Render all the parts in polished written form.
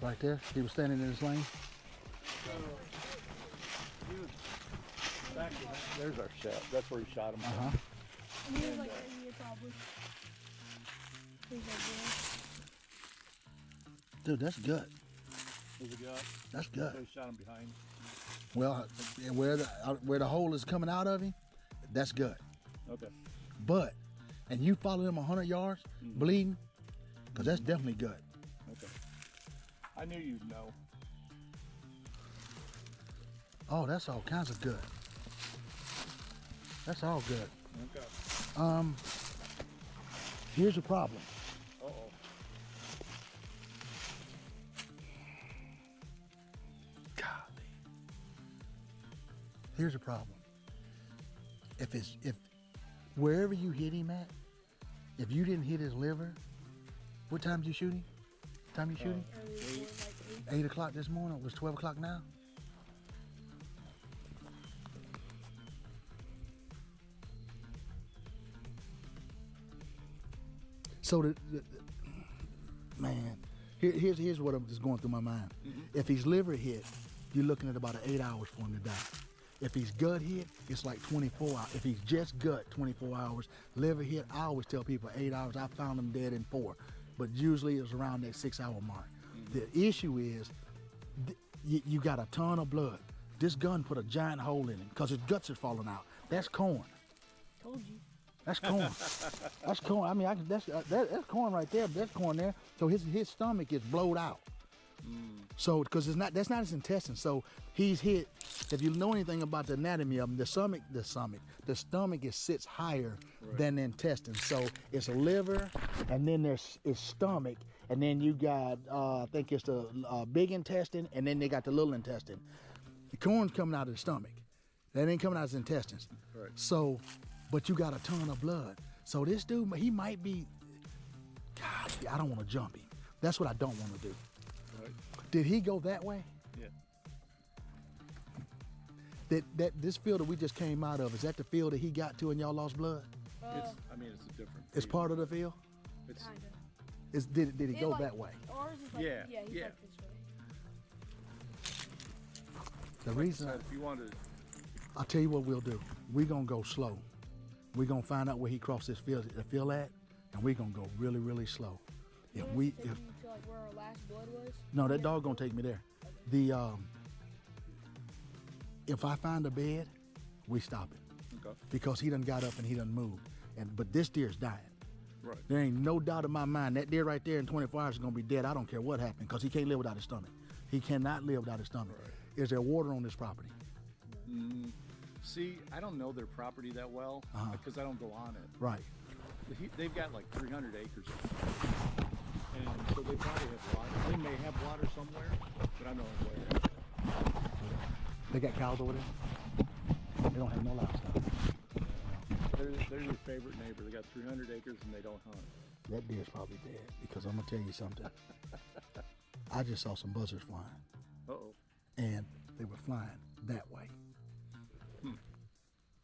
Right there. He was standing in his lane. There's our shot. That's where he shot him. And he was like right here probably. He's like there. Dude, that's good. There's a gut. That's So good. he shot him behind. Well, where the hole is coming out of him, that's good. Okay. But, and you follow him 100 yards, bleeding, because that's definitely good. Okay. I knew you'd know. Oh, that's all kinds of good. That's all good. Okay. Here's the problem. Uh-oh. Golly. Here's the problem. If wherever you hit him at, if you didn't hit his liver, what time did you shoot him? What time you shoot him? Early morning, like 8 o'clock this morning. It was 12 o'clock now. So man, here's what is going through my mind. If he's liver hit, you're looking at about 8 hours for him to die. If he's gut hit, it's like 24 hours. If he's just gut, 24 hours. Liver hit, I always tell people 8 hours. I found him dead in 4, but usually it's around that 6 hour mark. The issue is you got a ton of blood. This gun put a giant hole in him because his guts are falling out. That's corn. Told you. That's corn. That's corn. I mean, that's corn right there. That's corn there. So his stomach is blowed out. So because that's not his intestines. So he's hit. If you know anything about the anatomy of him, the stomach sits higher than the intestines. So it's a liver, and then there's stomach, and then you got I think it's the big intestine, and then they got the little intestine. The corn's coming out of the stomach. That ain't coming out of his intestines. Right. So, but you got a ton of blood. So this dude, he might be. God, I don't want to jump him. That's what I don't want to do. Right. Did he go that way? Yeah. This field that we just came out of, is that the field that he got to and y'all lost blood? I mean, it's a different. It's part of the field? It's Kinda. Did it go that way? Ours is like, Yeah, he's yeah. like this way. The reason, if you wanted. I'll tell you what we'll do. We're going to go slow. We're going to find out where he crossed the field at, and we're going to go really, really slow. You If want we, us to take you to like where our last blood was? no, that dog going to take me there. If I find a bed, we stop it. Okay. Because he done got up and he done moved. But this deer's dying. Right. There ain't no doubt in my mind that deer right there in 24 hours is gonna be dead. I don't care what happened, because he can't live without his stomach. He cannot live without his stomach. Right. Is there water on this property? See, I don't know their property that well because I don't go on it. Right. They've got like 300 acres of it. And so they probably have water. They may have water somewhere, but I don't know where. They got cows over there? They don't have no livestock. They're your favorite neighbor. They got 300 acres and they don't hunt. That deer's probably dead, because I'm gonna tell you something. I just saw some buzzards flying, Uh-oh. and they were flying that way.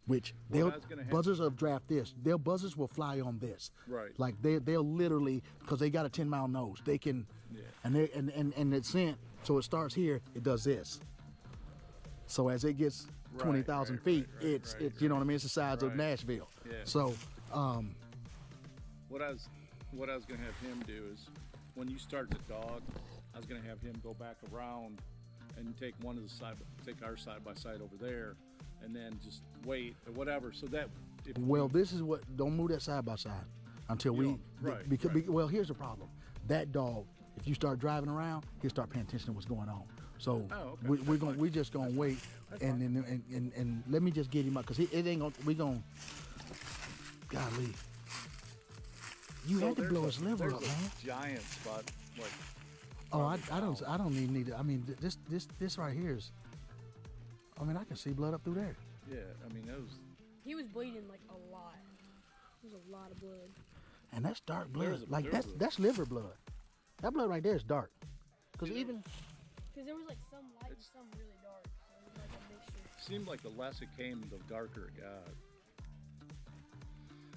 Which Well, that's gonna happen. buzzards will draft this. Their buzzards will fly on this. Right. Like they'll literally, because they got a 10-mile nose, they can, Yeah. and it's scent. So it starts here, it does this. So as it gets 20,000 feet, it's you know what I mean. It's the size of Nashville. Yeah. So What I was gonna have him do is, when you start the dog, I was gonna have him go back around and take our side by side over there, and then just wait or whatever. So that. this is what. Don't move that side by side until we. Well, here's the problem. That dog, if you start driving around, he'll start paying attention to what's going on. So okay. we're just gonna wait, and let me just get him up, because it ain't gonna. We gonna. Golly. You had to blow his liver up, man. Giant spot, like. Oh, I don't even need it. I mean, this right here is. I mean, I can see blood up through there. Yeah, I mean, He was bleeding like a lot. There's a lot of blood. And that's dark blood. That's liver blood. That blood right there is dark. Because Because there was like some light and some really dark. So it was like a mixture. seemed like the less it came, the darker it got.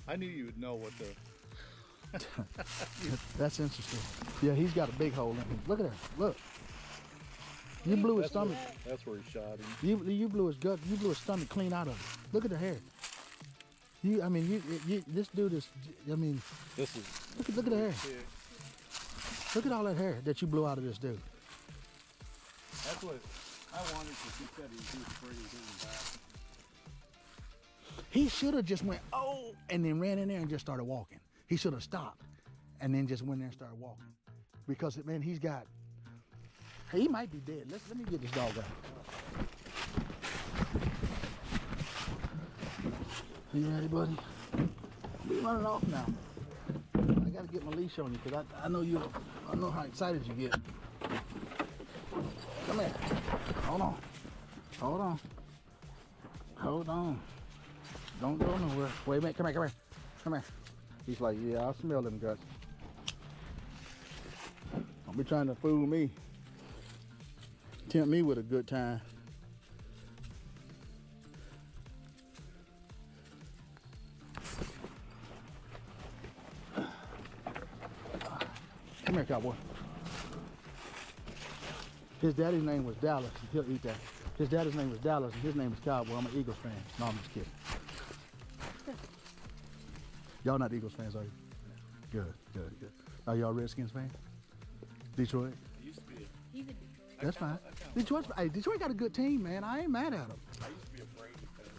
I knew you would know what the That's interesting. Yeah, he's got a big hole in him. Look at that. Look. You blew his stomach. That's where he shot him. You blew his gut. You blew his stomach clean out of it. Look at the hair. This dude is. I mean, This is. look at the hair. Look at all that hair that you blew out of this dude. That's what I wanted, because he said he was afraid of hitting back. He should have just went, oh, and then ran in there and just started walking. He should have stopped and then just went there and started walking. Because, man, he might be dead. Let me get this dog out. You ready, buddy? We running off now. I gotta get my leash on you because I know how excited you get. Come here. Hold on. Hold on. Hold on. Don't go nowhere. Wait a minute. Come here. Come here. He's like, yeah, I smell them guts. Don't be trying to fool me. Tempt me with a good time. Come here, cowboy. His daddy's name was Dallas. He'll eat that. His daddy's name was Dallas, and his name is Cowboy. I'm an Eagles fan. No, I'm just kidding. Y'all not Eagles fans, are you? Good. Are y'all Redskins fans? Detroit? Used to be. He's a Detroit. That's fine. Detroit got a good team, man. I ain't mad at them. I used to be a Brady fan.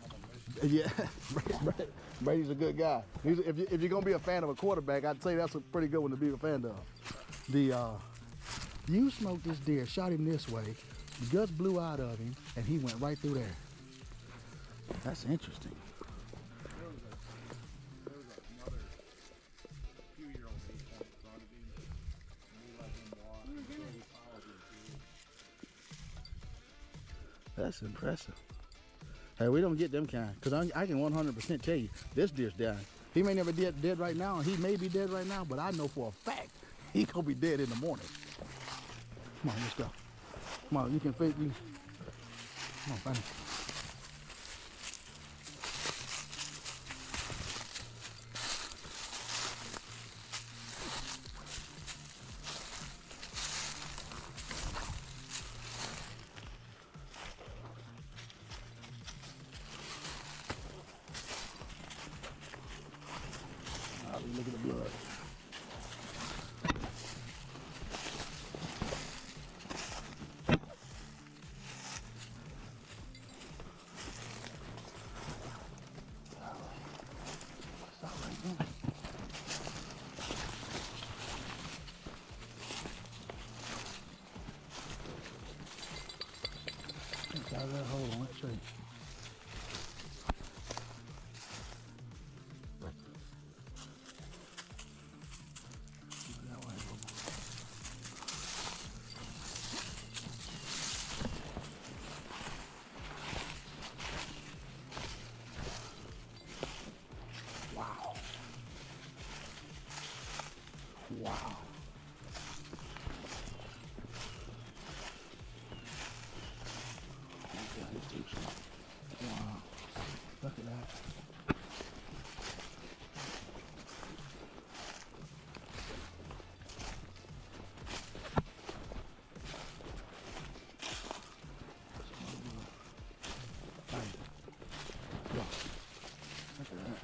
I'm a Michigan. Yeah, Brady's a good guy. If you're gonna be a fan of a quarterback, I'd say that's a pretty good one to be a fan of. You smoked this deer, shot him this way, the guts blew out of him, and he went right through there. That's interesting. There was another few-year-old baseball in front of him, and we let him walk. And we followed him too. That's impressive. Hey, we don't get them kind, because I can 100% tell you, this deer's down. He may never be dead right now, and he may be dead right now, but I know for a fact he's gonna be dead in the morning. Come on, let's go. Come on, you can fit you. Come on, find it. Look at the blood. Stop right there. Inside of that hole on that tree. Wow. Wow. Look at that. Look at that.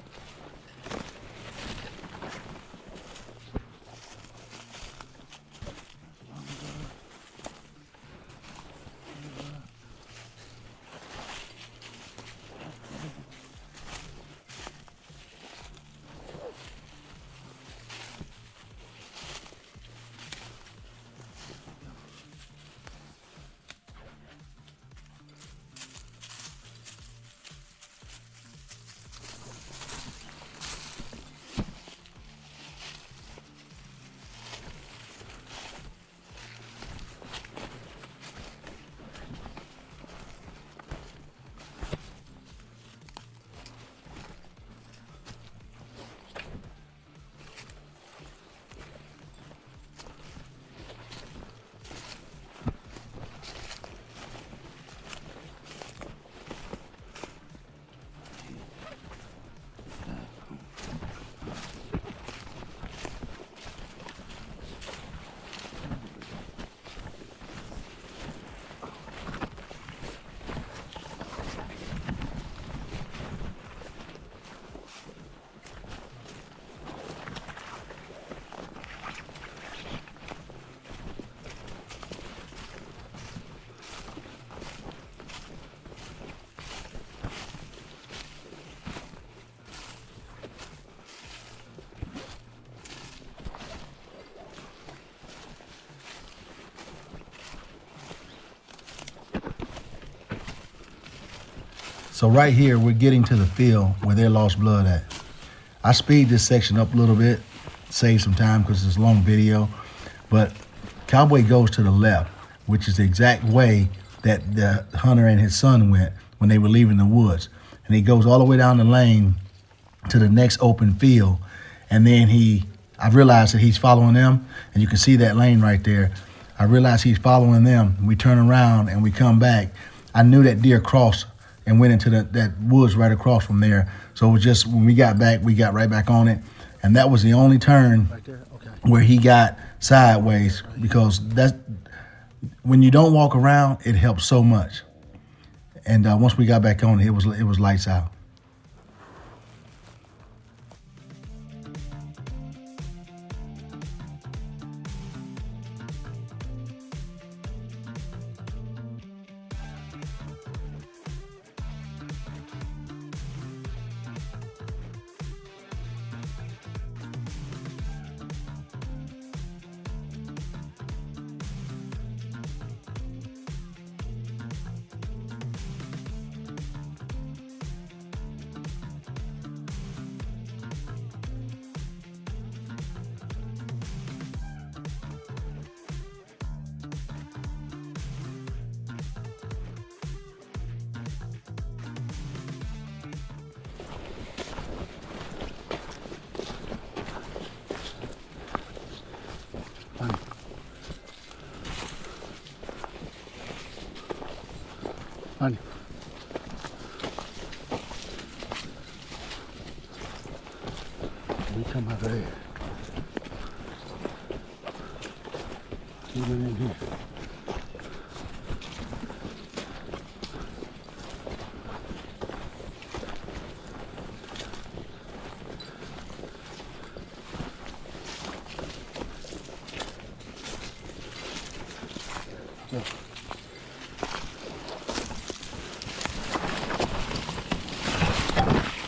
So right here, we're getting to the field where they lost blood at. I speed this section up a little bit, save some time because it's a long video, but Cowboy goes to the left, which is the exact way that the hunter and his son went when they were leaving the woods. And he goes all the way down the lane to the next open field, and then I realized that he's following them, and you can see that lane right there. I realized he's following them, and we turn around and we come back. I knew that deer crossed and went into that woods right across from there. So it was just, when we got back, we got right back on it. And that was the only turn right there? Okay. Where he got sideways, because that's, when you don't walk around, it helps so much. And once we got back on it, it was lights out. Honey. We come out there. Even in here. Yeah.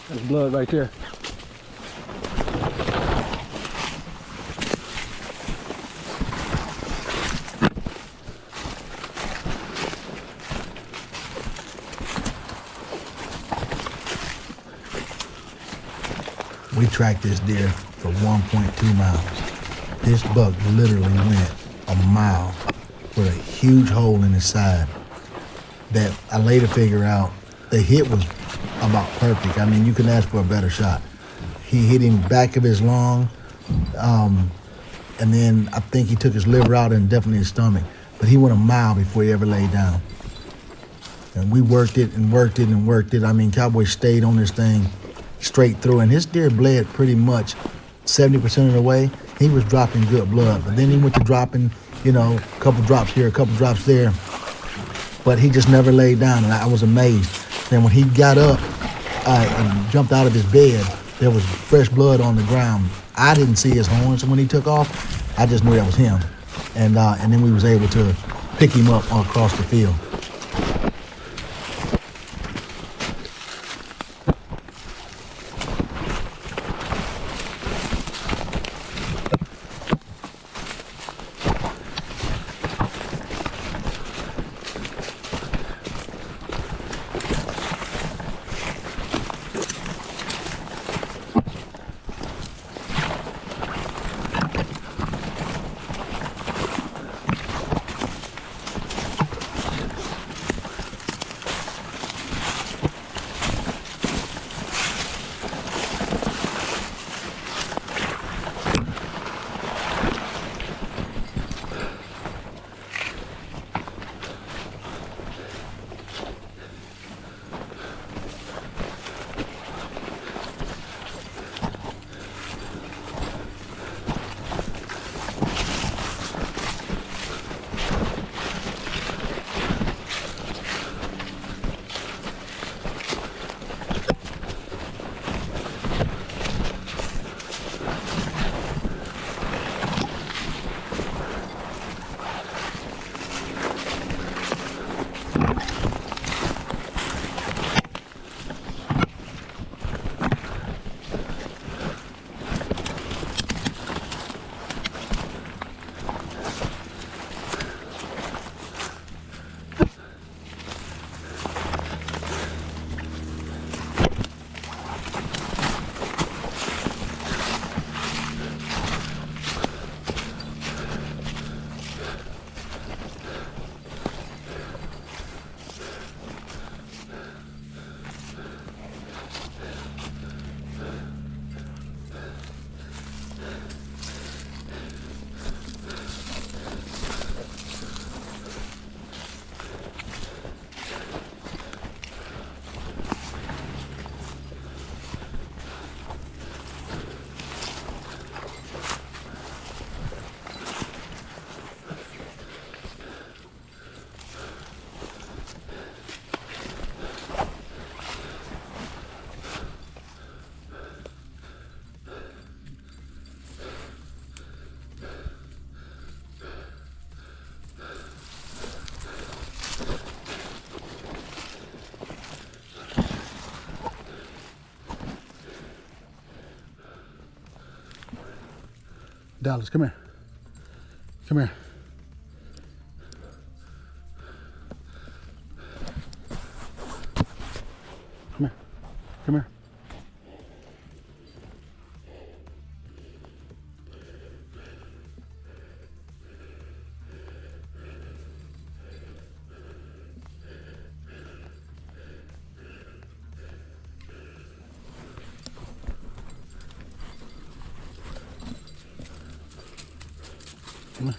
There's blood right there. We tracked this deer for 1.2 miles. This buck literally went a mile with a huge hole in his side that I later figured out the hit was about perfect. I mean, you can ask for a better shot. He hit him back of his lung, and then I think he took his liver out and definitely his stomach. But he went a mile before he ever laid down. And we worked it and worked it and worked it. I mean, Cowboy stayed on this thing straight through, and his deer bled pretty much 70% of the way. He was dropping good blood, but then he went to dropping, a couple drops here, a couple drops there, but he just never laid down, and I was amazed. Then when he got up and jumped out of his bed, there was fresh blood on the ground. I didn't see his horns when he took off. I just knew that was him, and then we was able to pick him up across the field. Dallas, come here. Come here. Come here. Come here. Come here.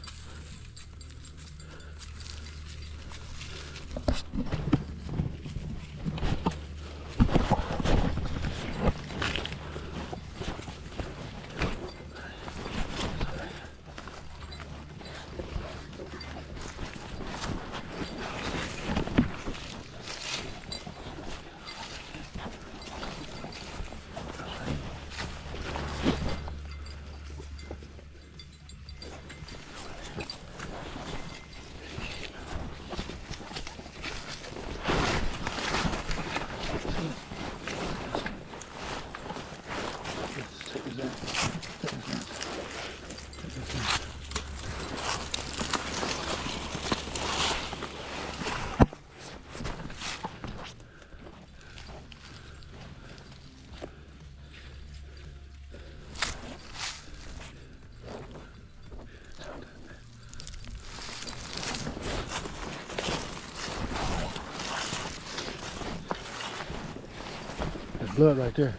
Blood right there.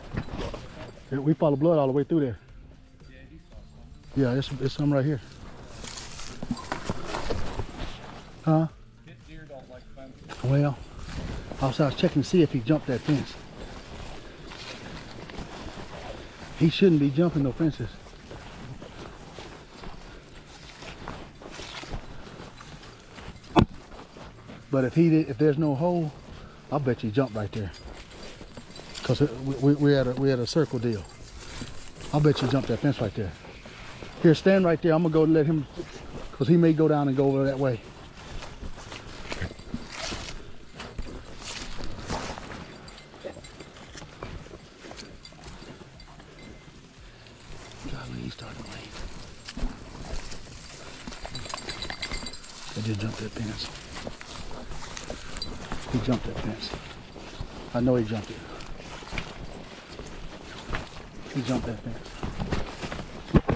We follow blood all the way through there. Yeah, he saw some. Yeah, it's some right here. Huh? Pit deer don't like fences. Well, I was checking to see if he jumped that fence. He shouldn't be jumping no fences. But if there's no hole, I'll bet you jump right there. Cause we had a circle deal. I'll bet you jump that fence right there. Here, stand right there. I'm gonna go let him, cause he may go down and go over that way. Golly, he's starting to leave. He did jump that fence. He jumped that fence. I know he jumped it. He jumped that fence.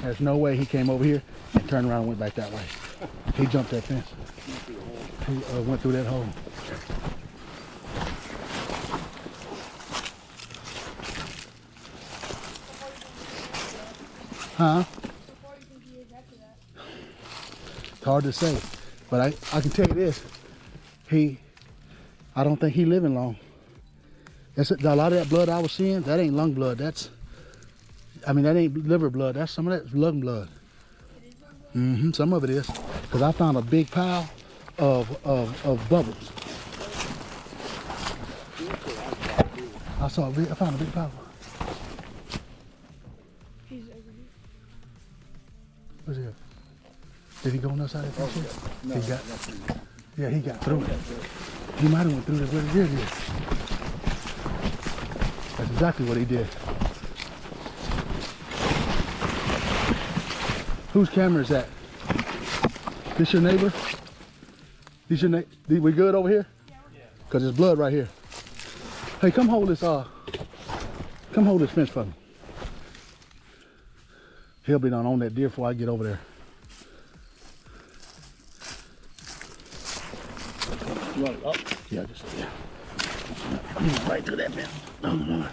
There's no way he came over here and turned around and went back that way. He jumped that fence. He went through that hole. Huh? It's hard to say, but I can tell you this. I don't think he living long. A lot of that blood I was seeing, that ain't lung blood. That ain't liver blood. That's some of that's lung blood. Some of it is. Because I found a big pile of bubbles. I found a big pile. What's it? Did he go on the other side of that fence? No, he got through it. He might have went through it, but he did. That's exactly what he did. Whose camera is that? This your neighbor? This your neighbor? We good over here? Yeah. Cause there's blood right here. Hey, come hold this fence for me. He'll be down on that deer before I get over there. You want it up? Yeah, I'm going right through that fence. No.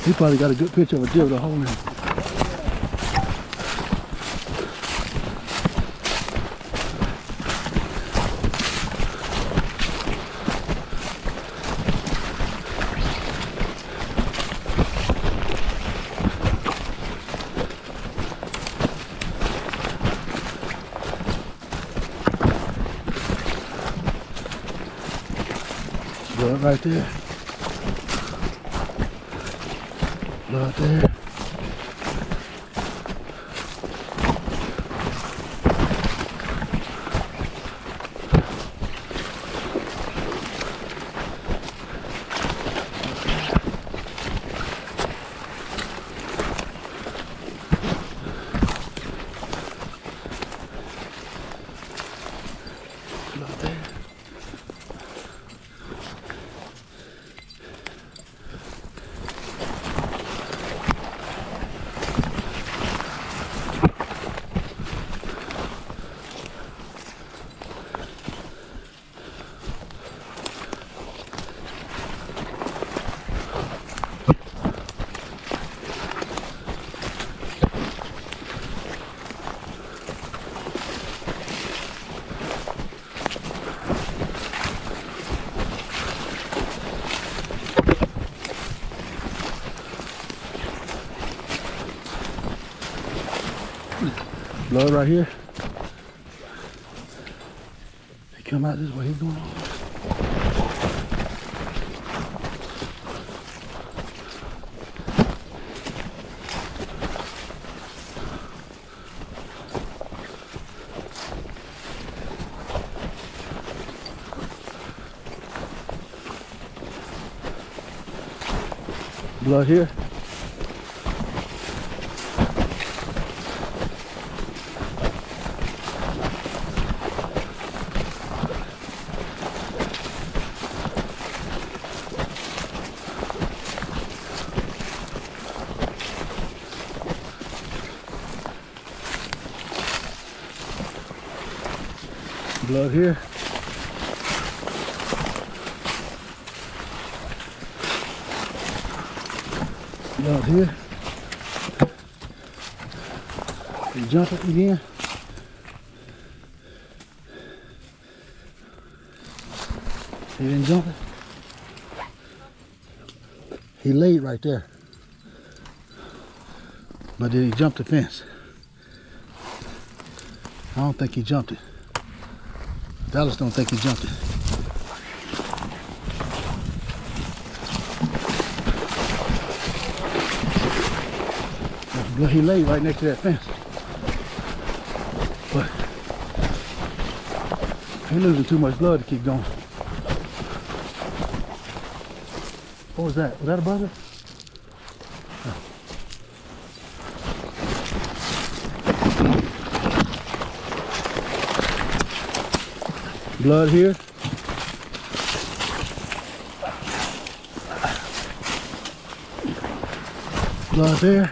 He probably got a good picture of a deer with a hole in it. Blood right there. Blood there. Blood right here. He come out this way. He's going on. Blood here. Blood here. Blood here. He jump it again. He didn't jump it. He laid right there. But did he jump the fence? I don't think he jumped it. Dallas don't think he jumped it. He laid right next to that fence. But he's losing too much blood to keep going. What was that? Was that a buzzard? Blood here. Blood there.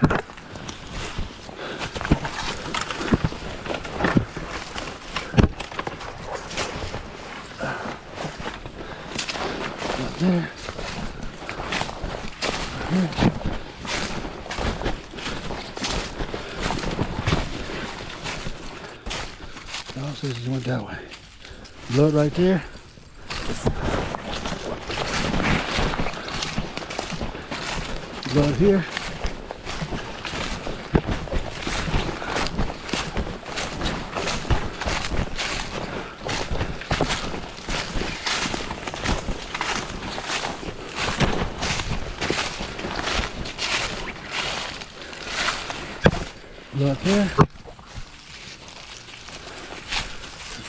Blood there. Here. Dog says he went that way. Blood right there. Blood here. Blood there.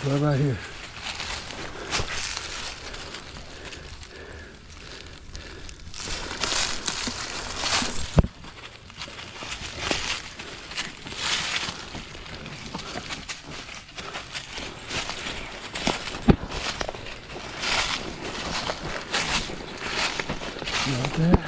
Blood right here. Blood there.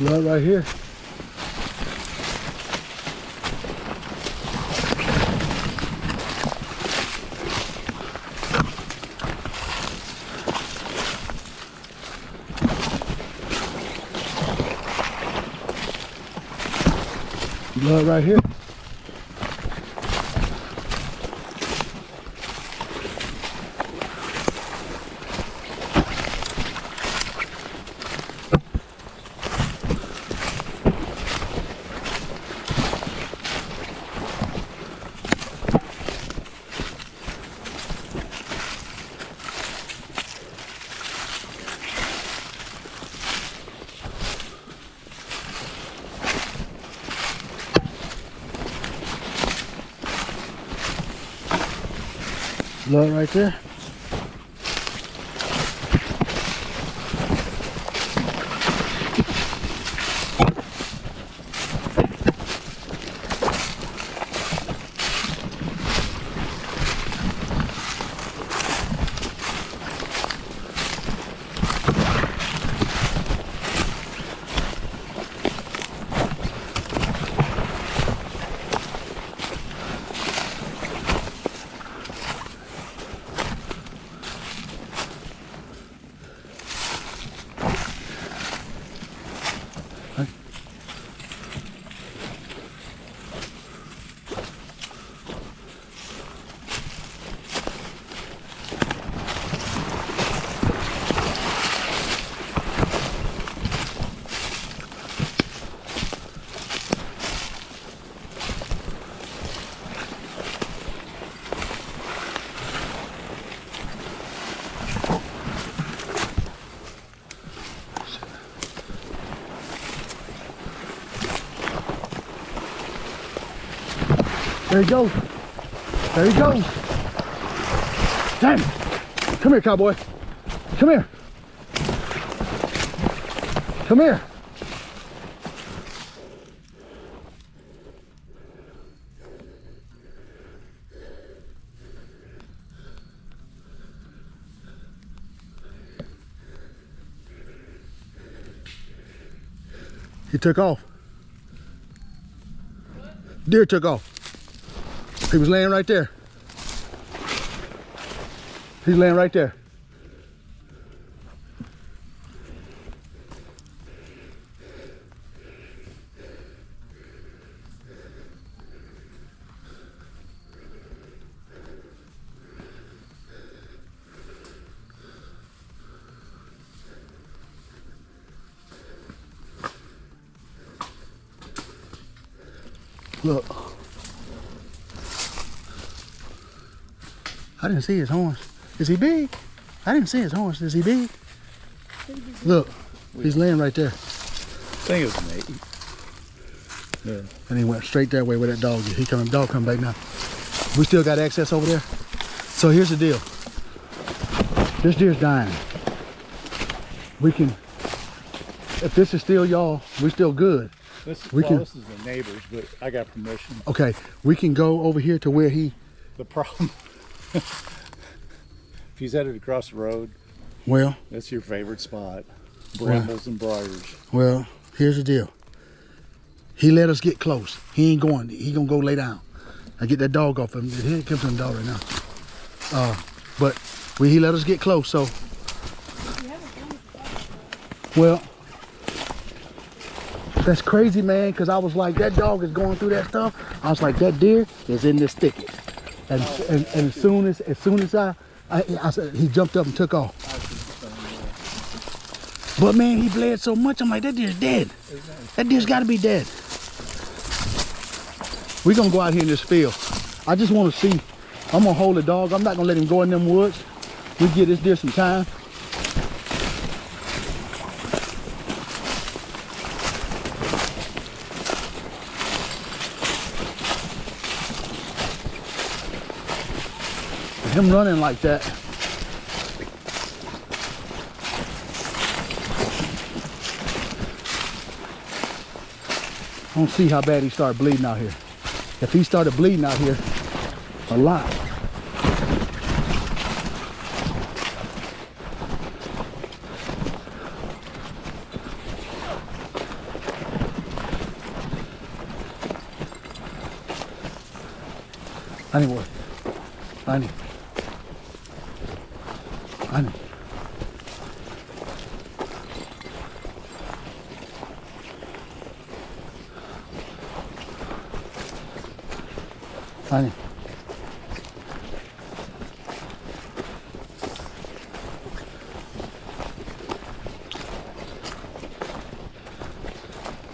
Blood right here. Blood right here. Blood right there. There he goes. There he goes. Damn. Come here, cowboy. Come here. Come here. He took off. Deer took off. He was laying right there. He's laying right there. Look. I didn't see his horns. Is he big? I didn't see his horns. Is he big? Look, he's laying right there. I think it was an 8. Yeah. And he went straight that way where that dog is. Dog come back now. We still got access over there. So here's the deal. This deer's dying. We can, if this is still y'all, we still good. This is the neighbors, but I got permission. Okay, we can go over here to where he... The problem, if he's headed across the road, well, that's your favorite spot. Brambles and briars. Well, here's the deal. He let us get close. He ain't going. He gonna go lay down. I get that dog off him. Here comes some dog right now. But he let us get close, so... Well... That's crazy, man, because I was like, that dog is going through that stuff. I was like, that deer is in this thicket. And as soon as I said, he jumped up and took off. But man, he bled so much, I'm like, that deer's dead. That deer's got to be dead. We're going to go out here in this field. I just want to see. I'm going to hold the dog. I'm not going to let him go in them woods. We give this deer some time. Him running like that. I don't see how bad he started bleeding out here. If he started bleeding out here a lot. Honey boy. Honey. Honey. Honey.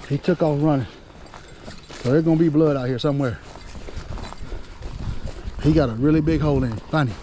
He took off running. So there's gonna be blood out here somewhere. He got a really big hole in him. Find him.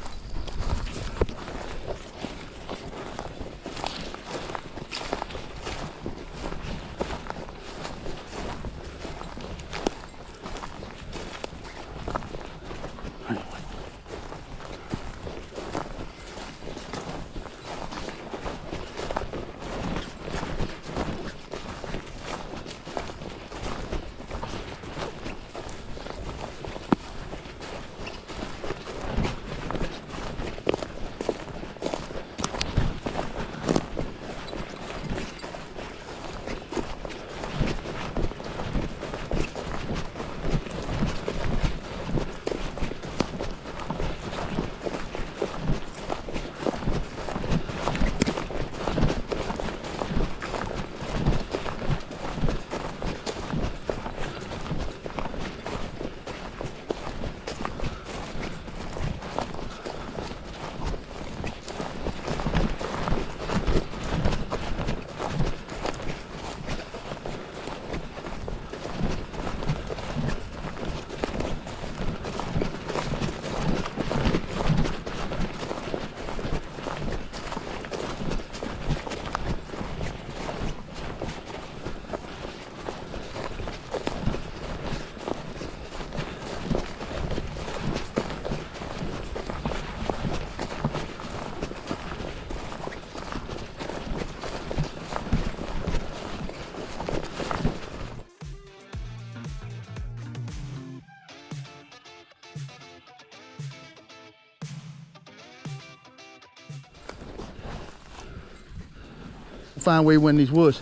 Find where he went in these woods,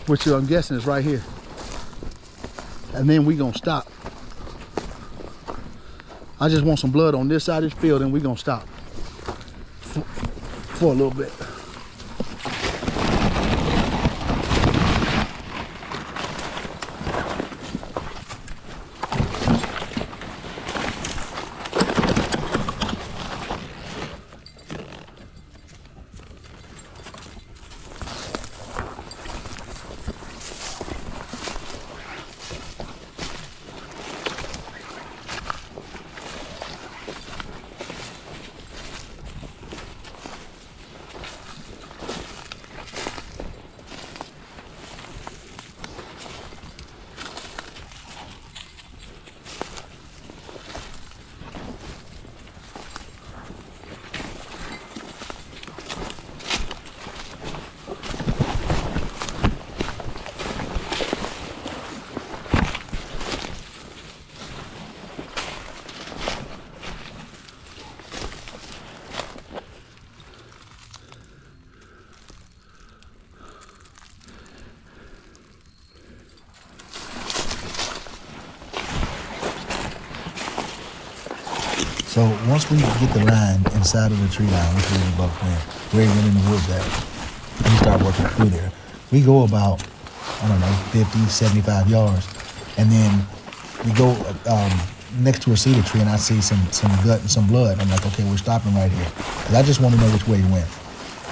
which I'm guessing is right here. And then we gonna stop. I just want some blood on this side of this field and we gonna stop for a little bit. So once we get the line inside of the tree line, which is about where he went in the woods at, we start working through there. We go about, I don't know, 50, 75 yards. And then we go next to a cedar tree and I see some gut and some blood. I'm like, okay, we're stopping right here. Because I just want to know which way he went.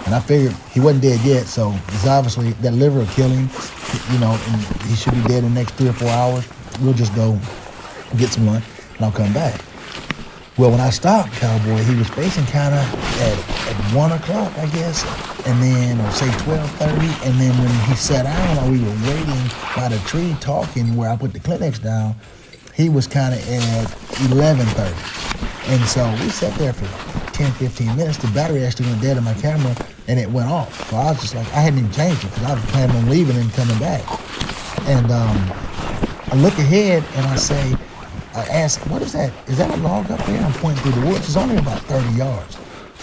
And I figured he wasn't dead yet, so it's obviously that liver will kill him, you know, and he should be dead in the next 3 or 4 hours. We'll just go get some lunch and I'll come back. Well, when I stopped Cowboy, he was facing kind of at 1 o'clock, I guess, and then, or say 12:30, and then when he sat down or we were waiting by the tree talking where I put the Kleenex down, he was kind of at 11:30. And so we sat there for 10, 15 minutes. The battery actually went dead on my camera, and it went off. So I was just like, I hadn't even changed it because I was planning on leaving and coming back. And I look ahead, and I asked, what is that? Is that a log up there? I'm pointing through the woods. It's only about 30 yards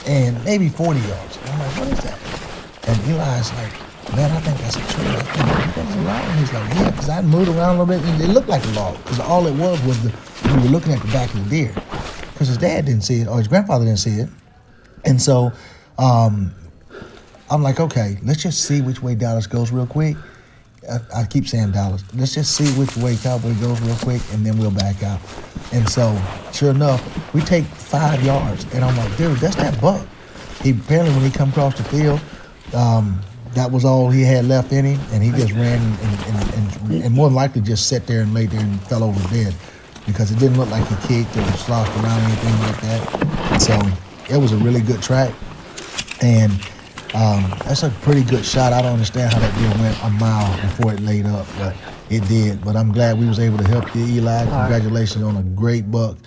and maybe 40 yards. And I'm like, what is that? And Eli's like, man, I think that's a tree. I think that's a log. And he's like, yeah, because I moved around a little bit and it looked like a log. Because all it was we were looking at the back of the deer. Because his dad didn't see it, or his grandfather didn't see it. And so I'm like, okay, let's just see which way Dallas goes real quick. I keep saying Dallas. Let's just see which way Cowboy goes real quick, and then we'll back out. And so, sure enough, we take 5 yards, and I'm like, dude, that's that buck. He apparently, when he come across the field, that was all he had left in him, and he just ran and more than likely just sat there and laid there and fell over dead because it didn't look like he kicked or sloshed around or anything like that. So it was a really good track, and that's a pretty good shot. I don't understand how that deer went a mile before it laid up, but it did. But I'm glad we was able to help you, Eli. Congratulations on a great buck.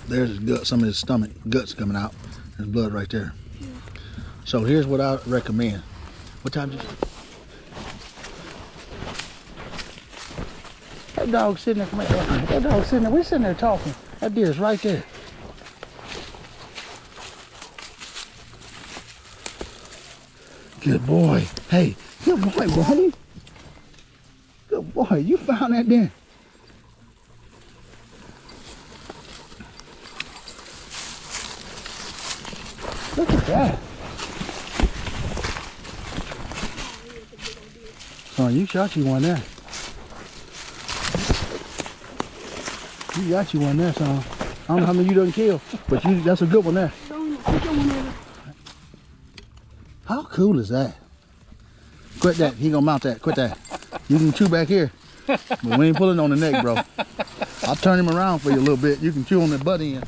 There's his gut, some of his stomach guts coming out. There's blood right there. Yeah. So here's what I recommend. What time did you? That dog's sitting there. That dog's sitting there. We're sitting there talking. That deer's right there. Good boy. Hey, good boy, buddy. Good boy. You found that deer. Look at that. Oh, you shot you one there. You got you one there, son. I don't know how many you done kill, but that's a good one there. How cool is that? Quit that. He gonna mount that. Quit that. You can chew back here, but we ain't pulling on the neck, bro. I'll turn him around for you a little bit. You can chew on the butt end.